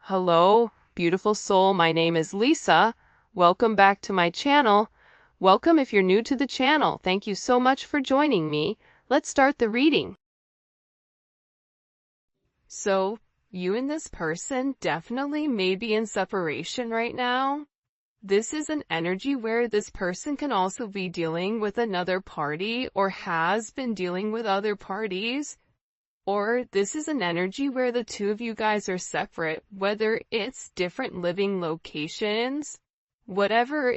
Hello, beautiful soul. My name is Lisa. Welcome back to my channel. Welcome if you're new to the channel. Thank you so much for joining me. Let's start the reading. So, you and this person definitely may be in separation right now. This is an energy where this person can also be dealing with another party or has been dealing with other parties. Or this is an energy where the two of you guys are separate, whether it's different living locations, whatever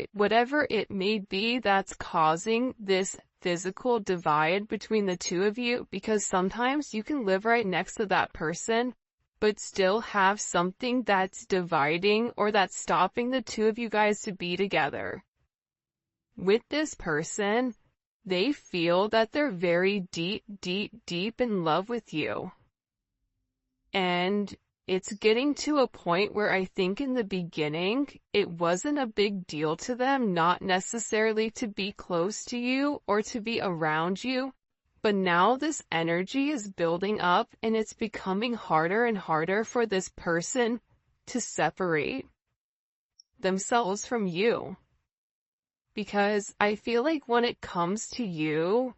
it may be that's causing this physical divide between the two of you, because sometimes you can live right next to that person, but still have something that's dividing or that's stopping the two of you guys to be together. With this person, they feel that they're very deep in love with you. And it's getting to a point where I think in the beginning, it wasn't a big deal to them, not necessarily to be close to you or to be around you. But now this energy is building up and it's becoming harder and harder for this person to separate themselves from you. Because I feel like when it comes to you,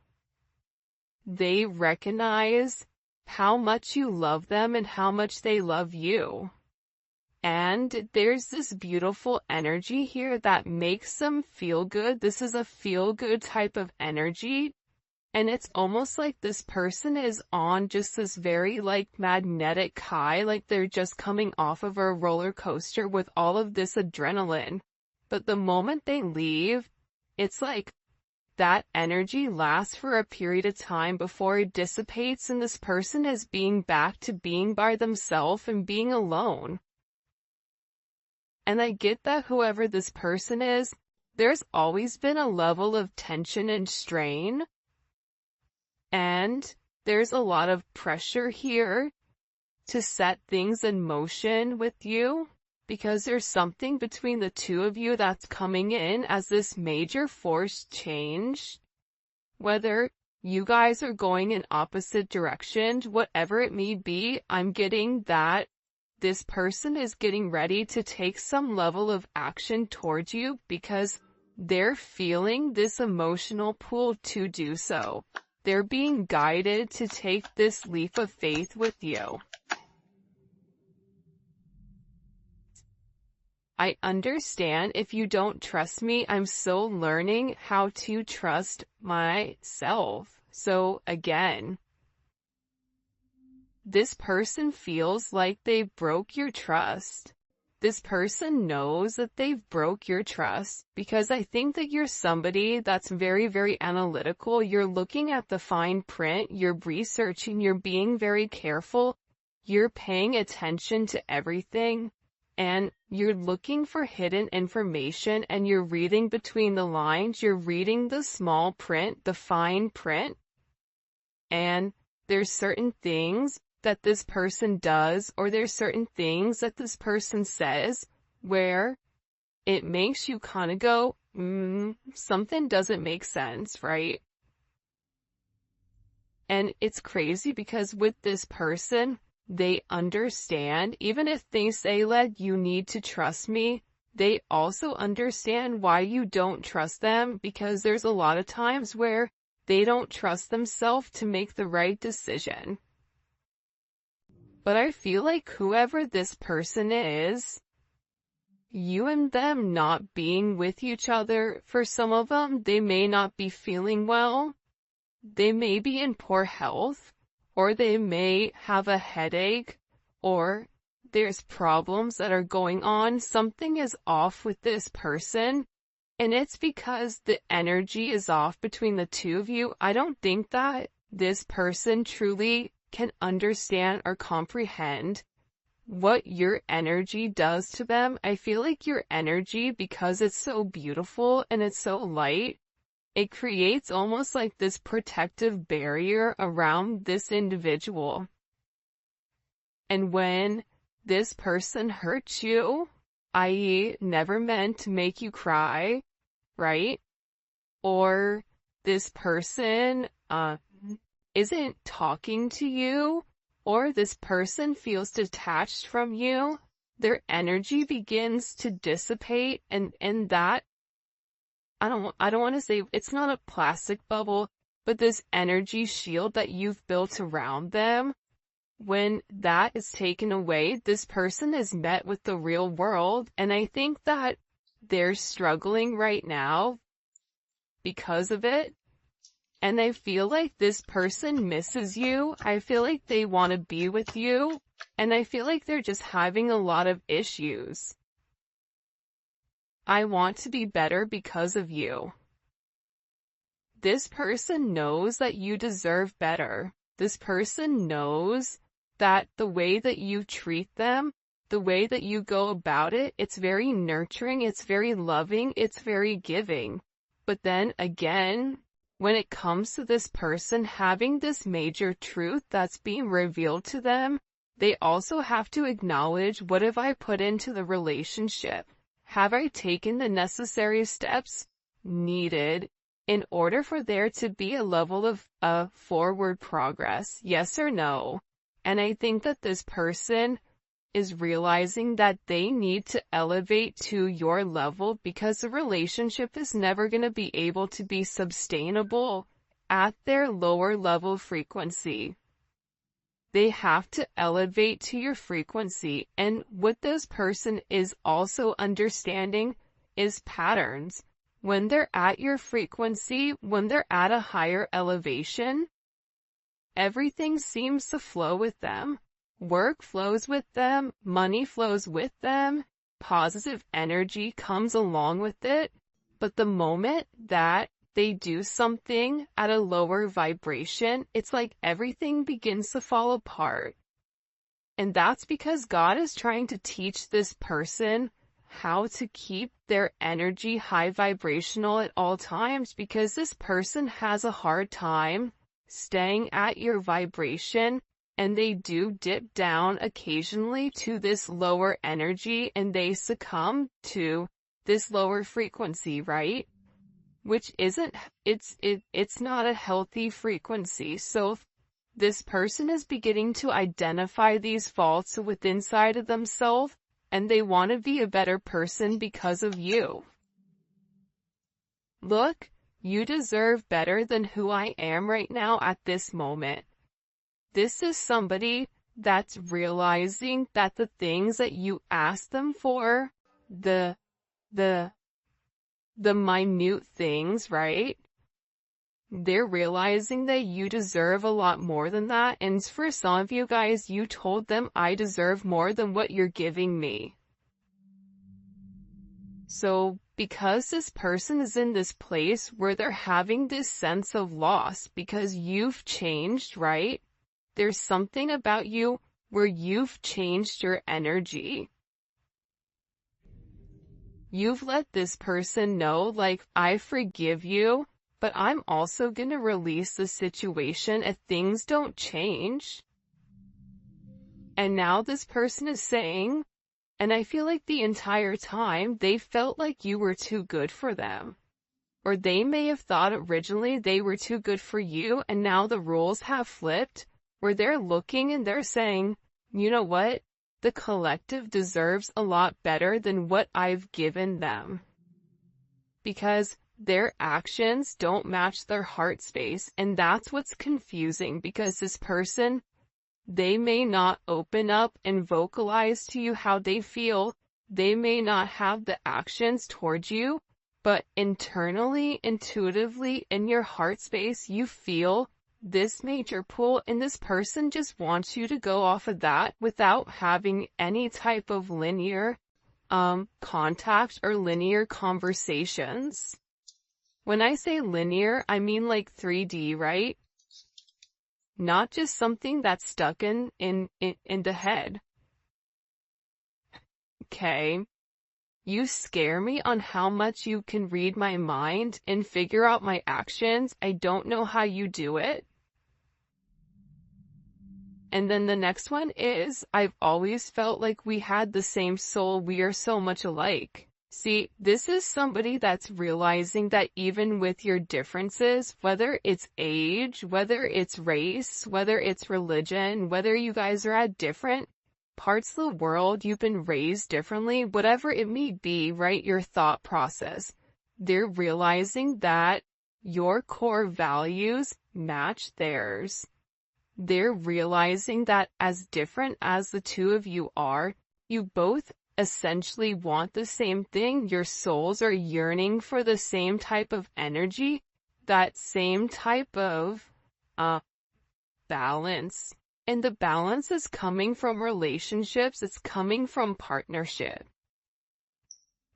they recognize how much you love them and how much they love you. And there's this beautiful energy here that makes them feel good. This is a feel-good type of energy. And it's almost like this person is on just this very magnetic high, like they're just coming off of a roller coaster with all of this adrenaline. But the moment they leave, it's like that energy lasts for a period of time before it dissipates and this person is being back to being by themselves and being alone. And I get that whoever this person is, there's always been a level of tension and strain. And there's a lot of pressure here to set things in motion with you. Because there's something between the two of you that's coming in as this major force change. Whether you guys are going in opposite directions, whatever it may be, I'm getting that this person is getting ready to take some level of action towards you because they're feeling this emotional pull to do so. They're being guided to take this leap of faith with you. I understand if you don't trust me. I'm still learning how to trust myself. So again, this person feels like they broke your trust. This person knows that they've broke your trust because I think that you're somebody that's very, very analytical. You're looking at the fine print, you're researching, you're being very careful, you're paying attention to everything. And you're looking for hidden information and you're reading between the lines, you're reading the small print, the fine print. And there's certain things that this person does or there's certain things that this person says where it makes you kind of go, something doesn't make sense, right? And it's crazy because with this person, they understand, even if they say that you need to trust me, they also understand why you don't trust them because there's a lot of times where they don't trust themselves to make the right decision. But I feel like whoever this person is, you and them not being with each other, for some of them, they may not be feeling well, they may be in poor health, or they may have a headache, or there's problems that are going on. Something is off with this person, and it's because the energy is off between the two of you. I don't think that this person truly can understand or comprehend what your energy does to them. I feel like your energy, because it's so beautiful and it's so light, it creates almost like this protective barrier around this individual. And when this person hurts you, i.e. never meant to make you cry, right? Or this person isn't talking to you, or this person feels detached from you, their energy begins to dissipate, and that, I don't want to say it's not a plastic bubble, but this energy shield that you've built around them, when that is taken away, this person is met with the real world, and I think that they're struggling right now because of it. And I feel like this person misses you. I feel like they want to be with you. And I feel like they're just having a lot of issues. I want to be better because of you. This person knows that you deserve better. This person knows that the way that you treat them, the way that you go about it, it's very nurturing, it's very loving, it's very giving. But then again, when it comes to this person having this major truth that's being revealed to them, they also have to acknowledge, what have I put into the relationship? Have I taken the necessary steps needed in order for there to be a level of forward progress? Yes or no? And I think that this person is realizing that they need to elevate to your level, because the relationship is never going to be able to be sustainable at their lower level frequency. They have to elevate to your frequency, and what this person is also understanding is patterns. When they're at your frequency, when they're at a higher elevation, everything seems to flow with them. Work flows with them, money flows with them, positive energy comes along with it. But the moment that they do something at a lower vibration, it's like everything begins to fall apart. And that's because God is trying to teach this person how to keep their energy high vibrational at all times, because this person has a hard time staying at your vibration. And they do dip down occasionally to this lower energy, and they succumb to this lower frequency, right? Which isn't, it's not a healthy frequency. So this person is beginning to identify these faults within inside of themselves, and they want to be a better person because of you. Look, you deserve better than who I am right now at this moment. This is somebody that's realizing that the things that you ask them for, the minute things, right? They're realizing that you deserve a lot more than that. And for some of you guys, you told them, I deserve more than what you're giving me. So because this person is in this place where they're having this sense of loss because you've changed, right? There's something about you where you've changed your energy. You've let this person know, like, I forgive you, but I'm also going to release the situation if things don't change. And now this person is saying, and I feel like the entire time they felt like you were too good for them. Or they may have thought originally they were too good for you, and now the roles have flipped, where they're looking and they're saying, you know what? The collective deserves a lot better than what I've given them. Because their actions don't match their heart space, and that's what's confusing, because this person, they may not open up and vocalize to you how they feel. They may not have the actions towards you, but internally, intuitively, in your heart space, you feel this major pull, and this person just wants you to go off of that without having any type of linear contact or linear conversations. When I say linear, I mean like 3D, right? Not just something that's stuck in the head. Okay. You scare me on how much you can read my mind and figure out my actions. I don't know how you do it. And then the next one is, I've always felt like we had the same soul. We are so much alike. See, this is somebody that's realizing that even with your differences, whether it's age, whether it's race, whether it's religion, whether you guys are at different parts of the world you've been raised differently, whatever it may be, right? Your thought process. They're realizing that your core values match theirs. They're realizing that as different as the two of you are, you both essentially want the same thing. Your souls are yearning for the same type of energy, that same type of balance. And the balance is coming from relationships. It's coming from partnership.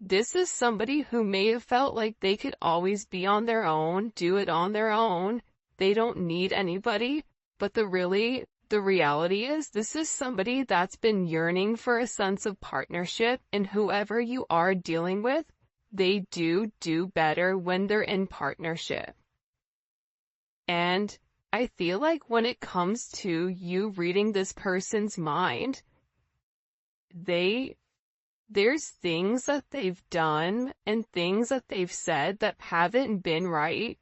This is somebody who may have felt like they could always be on their own, do it on their own. They don't need anybody. But the reality is this is somebody that's been yearning for a sense of partnership, and whoever you are dealing with, they do better when they're in partnership. And I feel like when it comes to you reading this person's mind, there's things that they've done and things that they've said that haven't been right?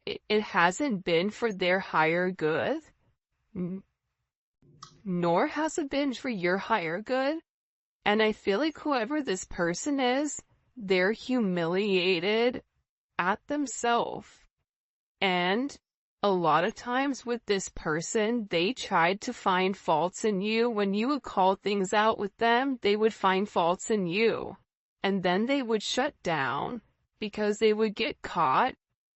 It hasn't been for their higher good, nor has it been for your higher good. And I feel like whoever this person is, they're humiliated at themselves. And a lot of times with this person, they tried to find faults in you. When you would call things out with them, they would find faults in you. And then they would shut down because they would get caught,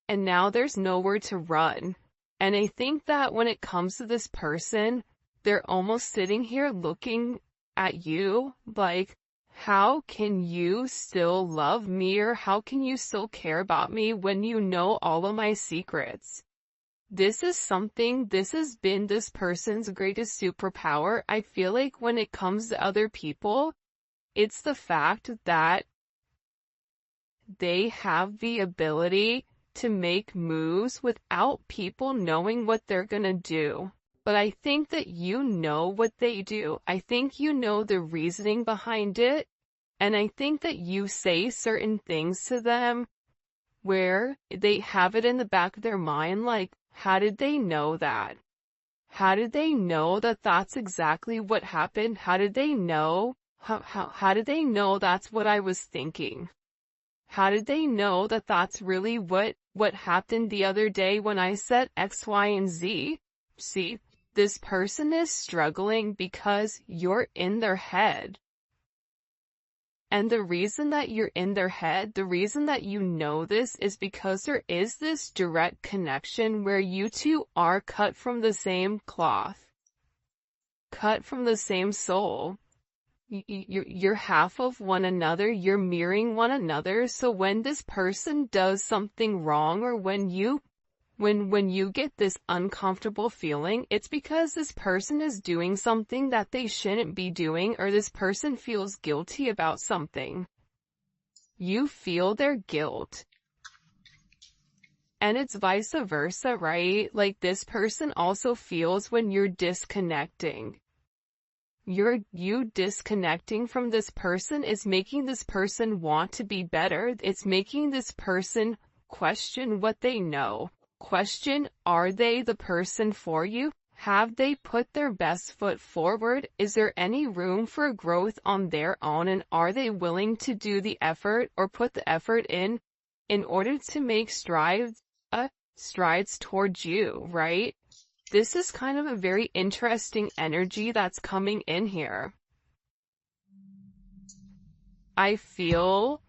and now there's nowhere to run. And I think that when it comes to this person, they're almost sitting here looking at you like, how can you still love me, or how can you still care about me when you know all of my secrets? This has been this person's greatest superpower. I feel like when it comes to other people, it's the fact that they have the ability to make moves without people knowing what they're gonna do. But I think that you know what they do. I think you know the reasoning behind it. And I think that you say certain things to them where they have it in the back of their mind, like, how did they know that? How did they know that that's exactly what happened? How did they know? How did they know that's what I was thinking? How did they know that that's really what happened the other day when I said X, Y, and Z? See, this person is struggling because you're in their head. And the reason that you're in their head, the reason that you know this, is because there is this direct connection where you two are cut from the same cloth, cut from the same soul. You're half of one another, you're mirroring one another. So when this person does something wrong, or when you get this uncomfortable feeling, it's because this person is doing something that they shouldn't be doing, or this person feels guilty about something. You feel their guilt. And it's vice versa, right? Like, this person also feels when you're disconnecting. You disconnecting from this person is making this person want to be better. It's making this person question what they know. Question, are they the person for you? Have they put their best foot forward? Is there any room for growth on their own? And are they willing to do the effort, or put the effort in order to make strides towards you, right? This is kind of a very interesting energy that's coming in here. I feel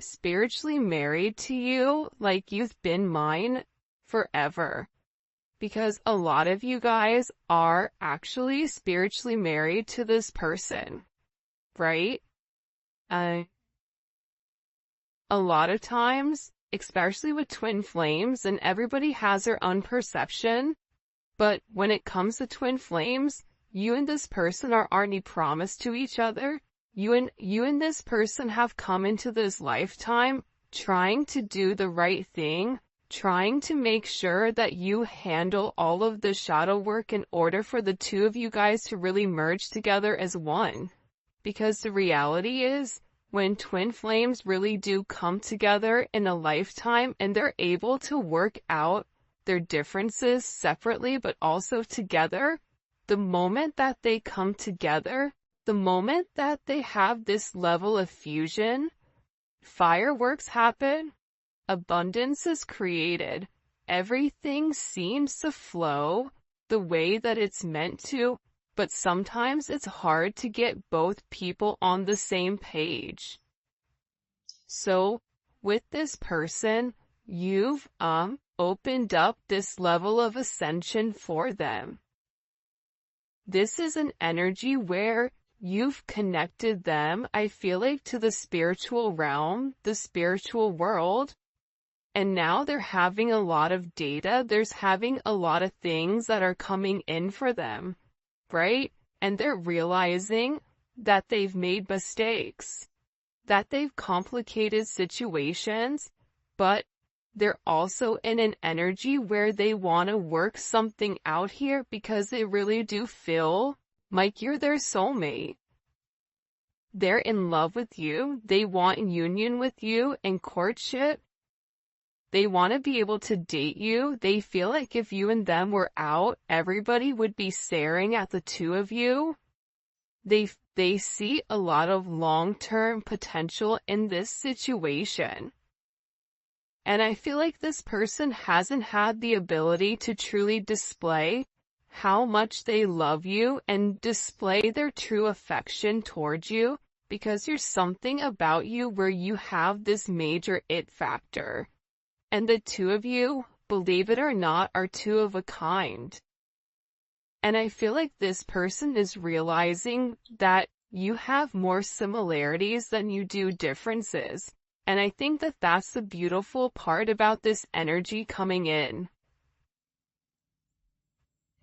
spiritually married to you, like you've been mine forever. Because a lot of you guys are actually spiritually married to this person, right? A lot of times, especially with twin flames, and everybody has their own perception, but when it comes to twin flames, you and this person are already promised to each other. You and this person have come into this lifetime trying to do the right thing, trying to make sure that you handle all of the shadow work in order for the two of you guys to really merge together as one. Because the reality is, when twin flames really do come together in a lifetime and they're able to work out their differences separately but also together, the moment that they come together, the moment that they have this level of fusion, fireworks happen, abundance is created, everything seems to flow the way that it's meant to, but sometimes it's hard to get both people on the same page. So, with this person, you've opened up this level of ascension for them. This is an energy where you've connected them, I feel like, to the spiritual realm, the spiritual world, and now they're having a lot of data, there's having a lot of things that are coming in for them, right? And they're realizing that they've made mistakes, that they've complicated situations, but they're also in an energy where they want to work something out here because they really do feel like you're their soulmate. They're in love with you. They want union with you and courtship. They want to be able to date you. They feel like if you and them were out, everybody would be staring at the two of you. They see a lot of long-term potential in this situation. And I feel like this person hasn't had the ability to truly display how much they love you and display their true affection towards you, because there's something about you where you have this major it factor. And the two of you, believe it or not, are two of a kind. And I feel like this person is realizing that you have more similarities than you do differences. And I think that that's the beautiful part about this energy coming in.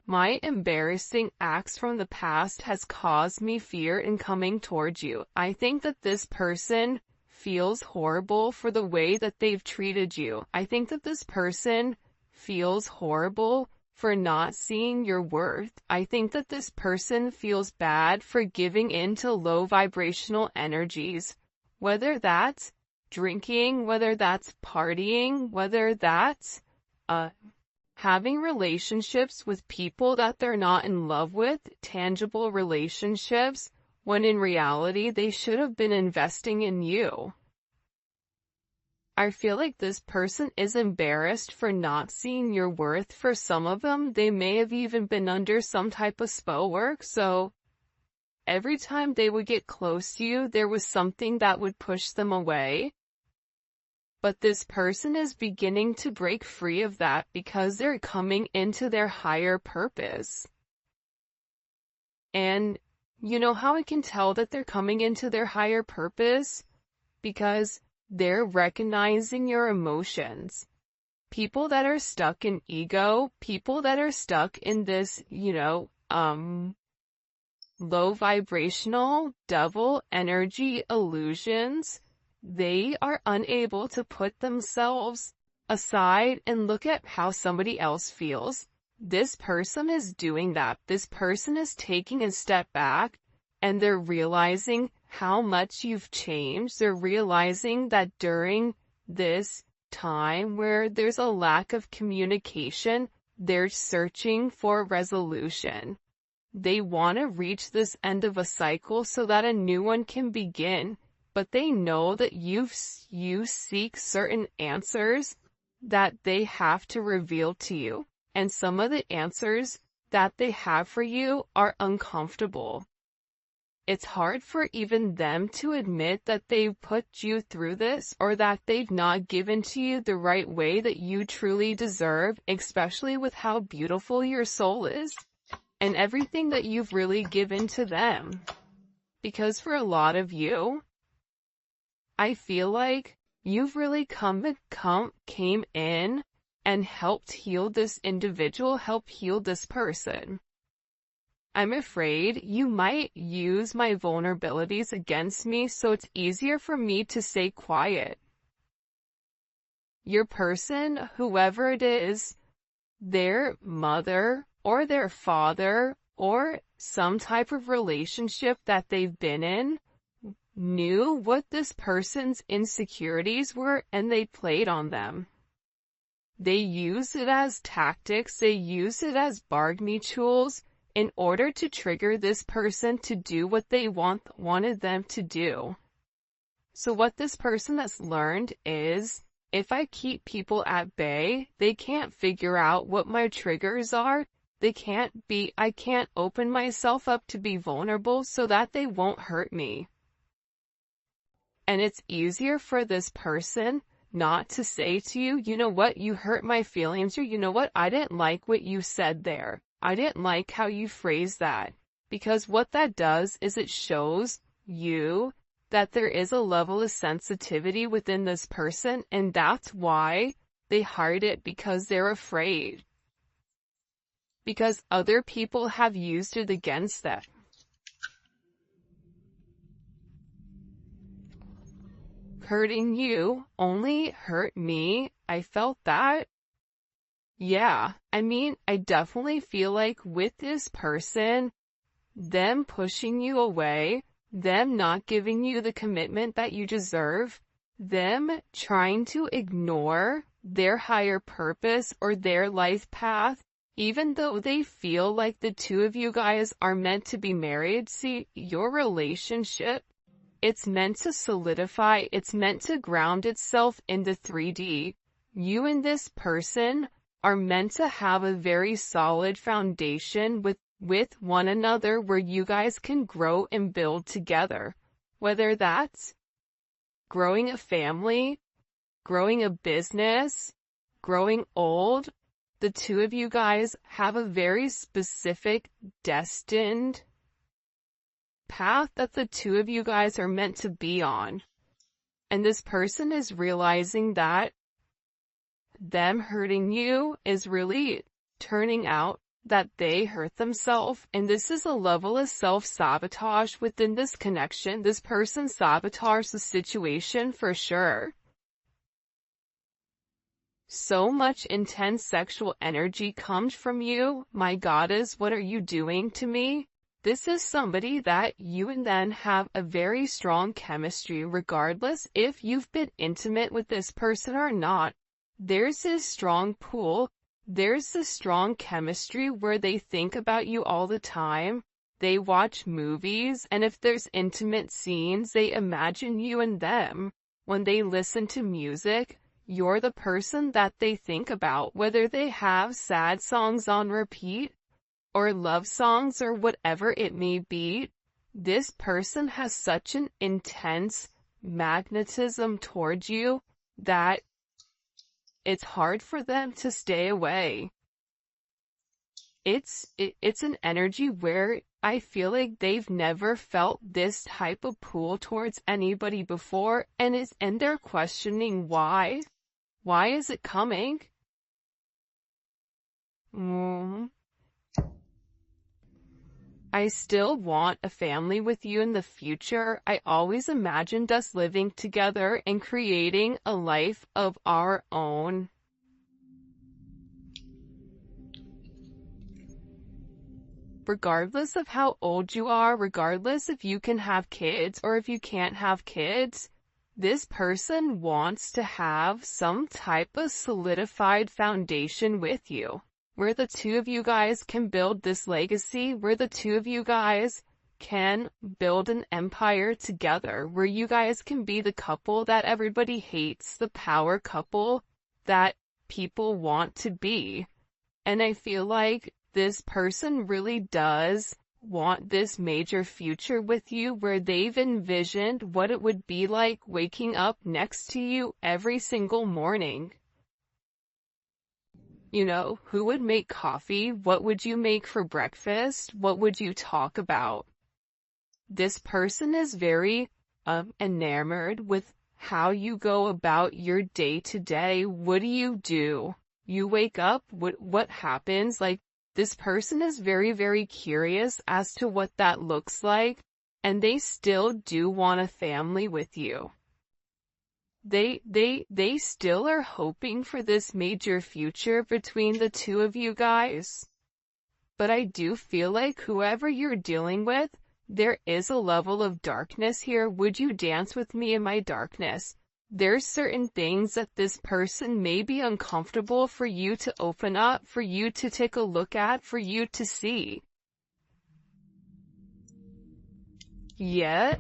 My embarrassing acts from the past has caused me fear in coming towards you. I think that this person feels horrible for the way that they've treated you. I think that this person feels horrible for not seeing your worth. I think that this person feels bad for giving in to low vibrational energies, whether that's drinking, whether that's partying, whether that's having relationships with people that they're not in love with, tangible relationships, when in reality they should have been investing in you. I feel like this person is embarrassed for not seeing your worth. For some of them, they may have even been under some type of spell work, so every time they would get close to you, there was something that would push them away. But this person is beginning to break free of that because they're coming into their higher purpose. And you know how I can tell that they're coming into their higher purpose? Because they're recognizing your emotions. People that are stuck in ego, people that are stuck in this, low vibrational devil energy illusions, they are unable to put themselves aside and look at how somebody else feels. This person is doing that. This person is taking a step back and they're realizing how much you've changed. They're realizing that during this time where there's a lack of communication, they're searching for resolution. They want to reach this end of a cycle so that a new one can begin. But they know that you seek certain answers that they have to reveal to you. And some of the answers that they have for you are uncomfortable. It's hard for even them to admit that they've put you through this, or that they've not given to you the right way that you truly deserve, especially with how beautiful your soul is and everything that you've really given to them. Because for a lot of you, I feel like you've really came in and helped heal this individual, help heal this person. I'm afraid you might use my vulnerabilities against me, so it's easier for me to stay quiet. Your person, whoever it is, their mother or their father or some type of relationship that they've been in, knew what this person's insecurities were and they played on them. They used it as tactics, they used it as bargaining tools, in order to trigger this person to do what they wanted them to do. So what this person has learned is, if I keep people at bay, they can't figure out what my triggers are. I can't open myself up to be vulnerable so that they won't hurt me. And it's easier for this person not to say to you, you know what, you hurt my feelings, or you know what, I didn't like what you said there. I didn't like how you phrased that. Because what that does is it shows you that there is a level of sensitivity within this person, and that's why they hide it, because they're afraid. Because other people have used it against them. Hurting you only hurt me. I felt that. Yeah, I mean, I definitely feel like with this person, them pushing you away, them not giving you the commitment that you deserve, them trying to ignore their higher purpose or their life path, even though they feel like the two of you guys are meant to be married. See, your relationship, it's meant to solidify, it's meant to ground itself in the 3D. You and this person are meant to have a very solid foundation with one another where you guys can grow and build together. Whether that's growing a family, growing a business, growing old, the two of you guys have a very specific destined path that the two of you guys are meant to be on. And this person is realizing that them hurting you is really turning out that they hurt themselves, and this is a level of self-sabotage within this connection. This person sabotaged the situation for sure. So much intense sexual energy comes from you. My goddess, what are you doing to me? This is somebody that you and them have a very strong chemistry, regardless if you've been intimate with this person or not. There's this strong pull. There's this strong chemistry where they think about you all the time. They watch movies, and if there's intimate scenes, they imagine you and them. When they listen to music, you're the person that they think about, whether they have sad songs on repeat, or love songs, or whatever it may be. This person has such an intense magnetism towards you that it's hard for them to stay away. It's an energy where I feel like they've never felt this type of pull towards anybody before, and they're questioning why. Why is it coming? I still want a family with you in the future. I always imagined us living together and creating a life of our own. Regardless of how old you are, regardless if you can have kids or if you can't have kids, this person wants to have some type of solidified foundation with you, where the two of you guys can build this legacy, where the two of you guys can build an empire together, where you guys can be the couple that everybody hates, the power couple that people want to be. And I feel like this person really does want this major future with you, where they've envisioned what it would be like waking up next to you every single morning. You know, who would make coffee? What would you make for breakfast? What would you talk about? This person is very enamored with how you go about your day to day. What do? You wake up, what happens? Like, this person is very, very curious as to what that looks like, and they still do want a family with you. They still are hoping for this major future between the two of you guys. But I do feel like whoever you're dealing with, there is a level of darkness here. Would you dance with me in my darkness? There's certain things that this person may be uncomfortable for you to open up, for you to take a look at, for you to see. Yet,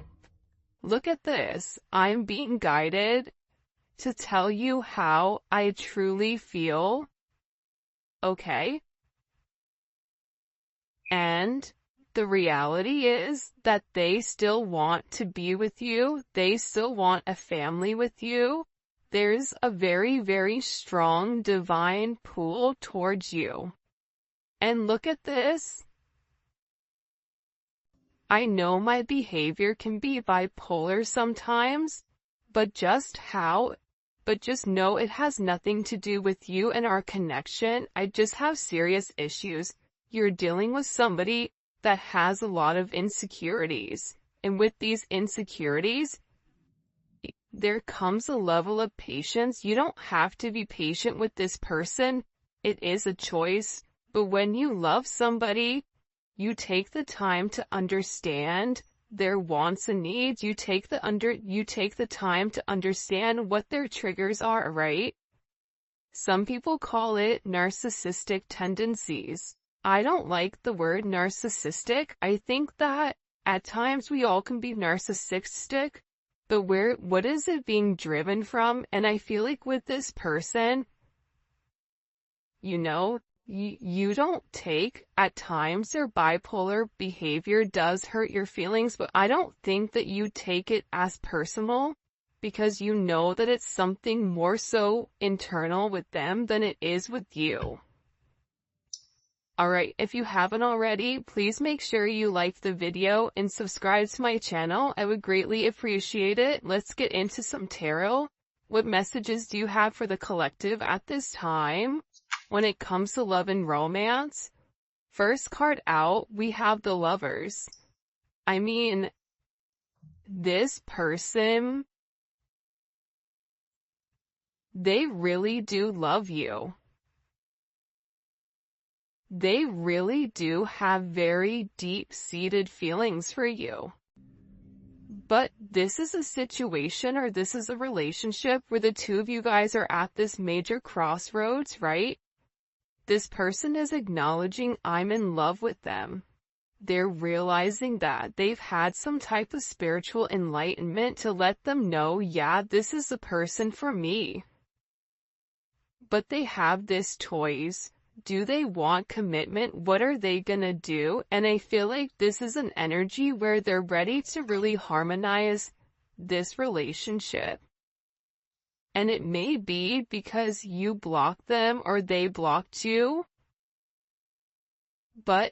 look at this. I'm being guided to tell you how I truly feel, okay? And the reality is that they still want to be with you. They still want a family with you. There's a very, very strong divine pull towards you. And look at this. I know my behavior can be bipolar sometimes, but just know it has nothing to do with you and our connection. I just have serious issues. You're dealing with somebody that has a lot of insecurities. And with these insecurities, there comes a level of patience. You don't have to be patient with this person. It is a choice. But when you love somebody, you take the time to understand their wants and needs. You take the time to understand what their triggers are, right? Some people call it narcissistic tendencies. I don't like the word narcissistic. I think that at times we all can be narcissistic, but what is it being driven from? And I feel like with this person, you don't take, at times their bipolar behavior does hurt your feelings, but I don't think that you take it as personal because you know that it's something more so internal with them than it is with you. Alright, if you haven't already, please make sure you like the video and subscribe to my channel. I would greatly appreciate it. Let's get into some tarot. What messages do you have for the collective at this time? When it comes to love and romance, first card out, we have the Lovers. I mean, this person, they really do love you. They really do have very deep-seated feelings for you. But this is a situation, or this is a relationship where the two of you guys are at this major crossroads, right? This person is acknowledging I'm in love with them. They're realizing that they've had some type of spiritual enlightenment to let them know, yeah, this is the person for me. But they have this choice. Do they want commitment? What are they gonna do? And I feel like this is an energy where they're ready to really harmonize this relationship. And it may be because you blocked them or they blocked you. But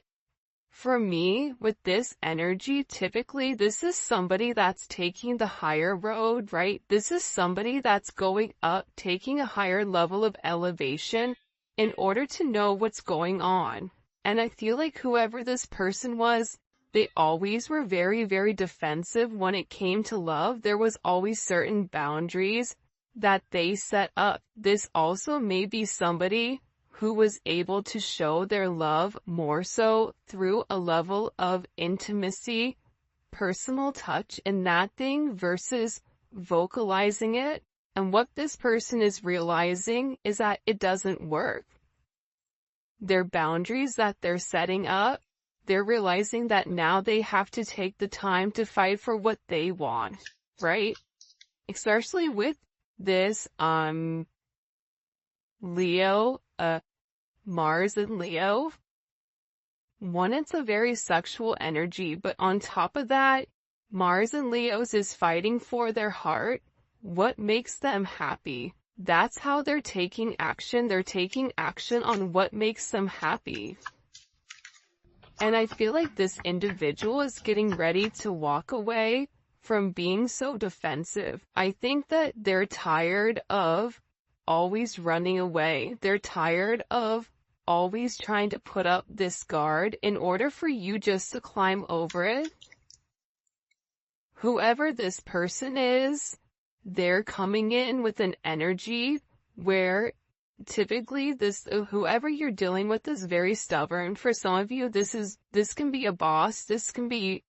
for me, with this energy, typically this is somebody that's taking the higher road, right? This is somebody that's going up, taking a higher level of elevation in order to know what's going on. And I feel like whoever this person was, they always were very, very defensive when it came to love. There was always certain boundaries that they set up. This also may be somebody who was able to show their love more so through a level of intimacy, personal touch in that thing versus vocalizing it. And what this person is realizing is that it doesn't work. Their boundaries that they're setting up, they're realizing that now they have to take the time to fight for what they want, right? Especially with this, Leo, Mars and Leo. One, it's a very sexual energy, but on top of that, Mars and Leo's is fighting for their heart. What makes them happy? That's how they're taking action. They're taking action on what makes them happy. And I feel like this individual is getting ready to walk away from being so defensive. I think that they're tired of always running away. They're tired of always trying to put up this guard in order for you just to climb over it. Whoever this person is, they're coming in with an energy where typically whoever you're dealing with is very stubborn. For some of you, this can be a boss, this can be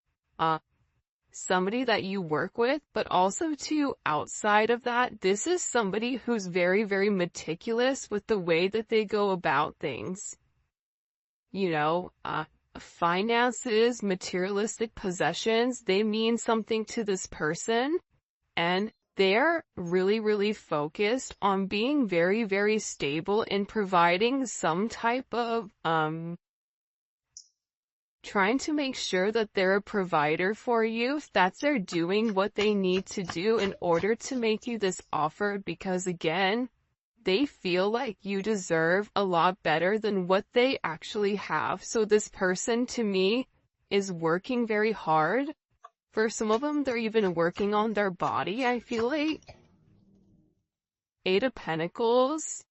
somebody that you work with, but also too, outside of that, this is somebody who's very, very meticulous with the way that they go about things. finances, materialistic possessions, they mean something to this person, and they're really, really focused on being very, very stable in providing some type of, trying to make sure that they're a provider for you. That's they're doing what they need to do in order to make you this offer, because again, they feel like you deserve a lot better than what they actually have. So this person, to me, is working very hard. For some of them, they're even working on their body, I feel like. Eight of Pentacles.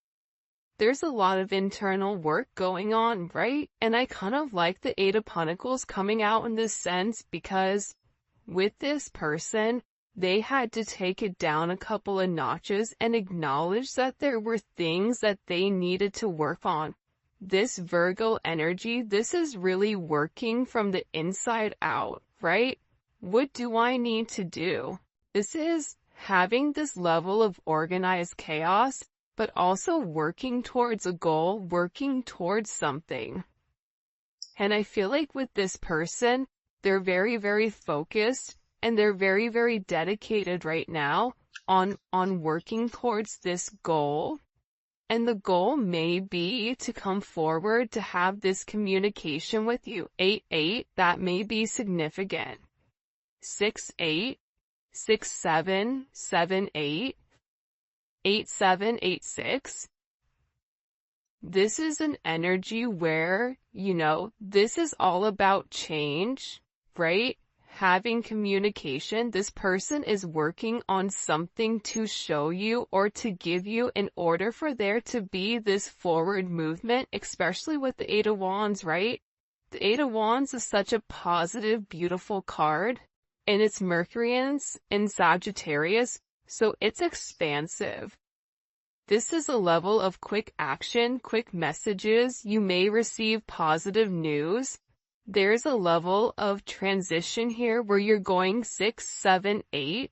There's a lot of internal work going on, right? And I kind of like the Eight of Pentacles coming out in this sense, because with this person, they had to take it down a couple of notches and acknowledge that there were things that they needed to work on. This Virgo energy, this is really working from the inside out, right? What do I need to do? This is having this level of organized chaos, but also working towards a goal, working towards something. And I feel like with this person, they're very, very focused, and they're very, very dedicated right now on working towards this goal. And the goal may be to come forward to have this communication with you. 8-8, that may be significant. 6-8, 6-7, 7-8, 8-7, 8-6. This is an energy where, this is all about change, right? Having communication. This person is working on something to show you or to give you in order for there to be this forward movement, especially with the Eight of Wands, right? The Eight of Wands is such a positive, beautiful card, and it's Mercury in Sagittarius, so it's expansive. This is a level of quick action, quick messages. You may receive positive news. There's a level of transition here where you're going 6, 7, 8.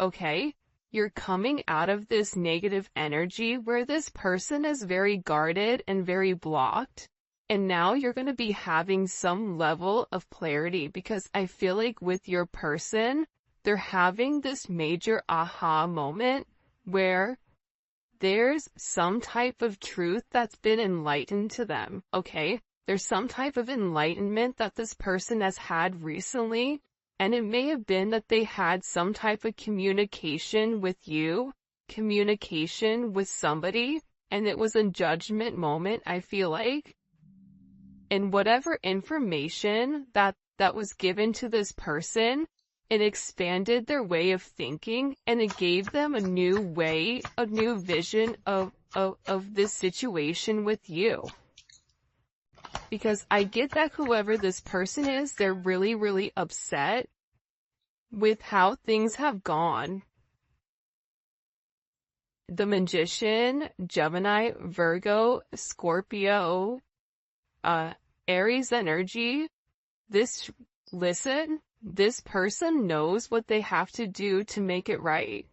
Okay? You're coming out of this negative energy where this person is very guarded and very blocked. And now you're going to be having some level of clarity, because I feel like with your person, they're having this major aha moment where there's some type of truth that's been enlightened to them, okay? There's some type of enlightenment that this person has had recently, and it may have been that they had some type of communication with you, communication with somebody, and it was a judgment moment, I feel like. And whatever information that was given to this person, it expanded their way of thinking, and it gave them a new way, a new vision of this situation with you. Because I get that whoever this person is, they're really, really upset with how things have gone. The Magician, Gemini, Virgo, Scorpio, Aries energy. This person knows what they have to do to make it right.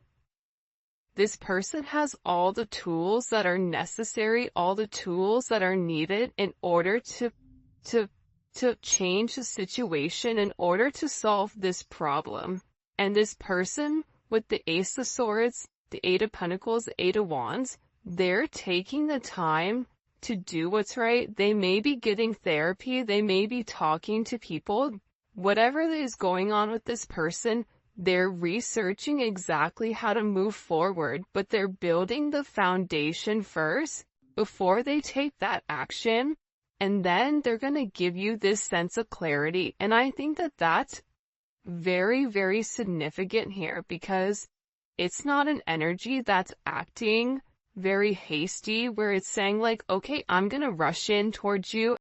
This person has all the tools that are necessary, all the tools that are needed in order to change the situation, in order to solve this problem. And this person with the Ace of Swords, the Eight of Pentacles, the Eight of Wands, they're taking the time to do what's right. They may be getting therapy, they may be talking to people. Whatever is going on with this person, they're researching exactly how to move forward, but they're building the foundation first before they take that action, and then they're going to give you this sense of clarity. And I think that that's very, very significant here, because it's not an energy that's acting very hasty, where it's saying like, okay, I'm going to rush in towards you